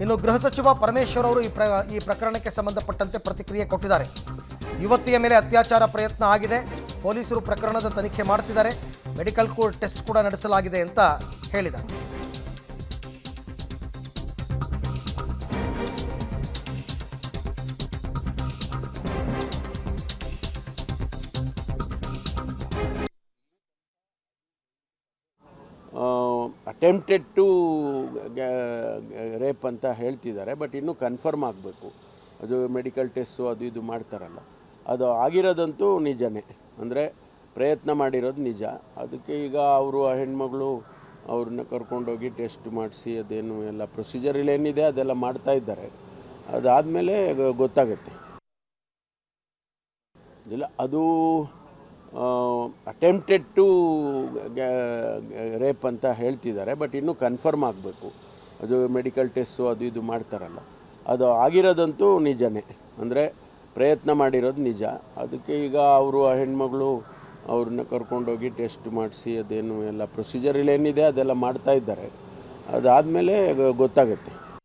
ಇನ್ನು ಗೃಹ ಸಚಿವ ಪರಮೇಶ್ವರ್ ಅವರು ಈ ಪ್ರಕರಣಕ್ಕೆ ಸಂಬಂಧಪಟ್ಟಂತೆ ಪ್ರತಿಕ್ರಿಯೆ ಕೊಟ್ಟಿದ್ದಾರೆ. ಯುವತಿಯ ಮೇಲೆ ಅತ್ಯಾಚಾರ ಪ್ರಯತ್ನ ಆಗಿದೆ, ಪೊಲೀಸರು ಪ್ರಕರಣದ ತನಿಖೆ ಮಾಡ್ತಿದ್ದಾರೆ, ಮೆಡಿಕಲ್ ಟೆಸ್ಟ್ ಕೂಡ ನಡೆಸಲಾಗಿದೆ ಅಂತ ಹೇಳಿದ್ದಾರೆ. ಅಟೆಂಪ್ಟೆಡ್ ಟು ರೇಪ್ ಅಂತ ಹೇಳ್ತಿದ್ದಾರೆ. ಬಟ್ ಇನ್ನೂ ಕನ್ಫರ್ಮ್ ಆಗಬೇಕು. ಅದು ಮೆಡಿಕಲ್ ಟೆಸ್ಟು ಅದು ಇದು ಮಾಡ್ತಾರಲ್ಲ, ಅದು ಆಗಿರೋದಂತೂ ನಿಜನೇ. ಅಂದರೆ ಪ್ರಯತ್ನ ಮಾಡಿರೋದು ನಿಜ. ಅದಕ್ಕೆ ಈಗ ಅವರು ಆ ಹೆಣ್ಮಗಳು ಅವ್ರನ್ನ ಕರ್ಕೊಂಡೋಗಿ ಟೆಸ್ಟ್ ಮಾಡಿಸಿ ಅದೇನು ಎಲ್ಲ ಪ್ರೊಸೀಜರಲ್ಲಿ ಏನಿದೆ ಅದೆಲ್ಲ ಮಾಡ್ತಾ ಇದ್ದಾರೆ. ಅದಾದಮೇಲೆ ಗೊತ್ತಾಗುತ್ತೆ. ಇಲ್ಲ, ಅದು ಅಟೆಂಪ್ಟೆಡ್ ಟು ರೇಪ್ ಅಂತ ಹೇಳ್ತಿದ್ದಾರೆ. ಬಟ್ ಇನ್ನೂ ಕನ್ಫರ್ಮ್ ಆಗಬೇಕು. ಅದು ಮೆಡಿಕಲ್ ಟೆಸ್ಟು ಅದು ಇದು ಮಾಡ್ತಾರಲ್ಲ, ಅದು ಆಗಿರೋದಂತೂ ನಿಜನೇ. ಅಂದರೆ ಪ್ರಯತ್ನ ಮಾಡಿರೋದು ನಿಜ. ಅದಕ್ಕೆ ಈಗ ಅವರು ಆ ಹೆಣ್ಮಗಳು ಅವ್ರನ್ನ ಕರ್ಕೊಂಡೋಗಿ ಟೆಸ್ಟ್ ಮಾಡಿಸಿ ಅದೇನು ಎಲ್ಲ ಪ್ರೊಸೀಜರಲ್ಲಿ ಏನಿದೆ ಅದೆಲ್ಲ ಮಾಡ್ತಾ ಇದ್ದಾರೆ. ಅದಾದಮೇಲೆ ಗೊತ್ತಾಗುತ್ತೆ.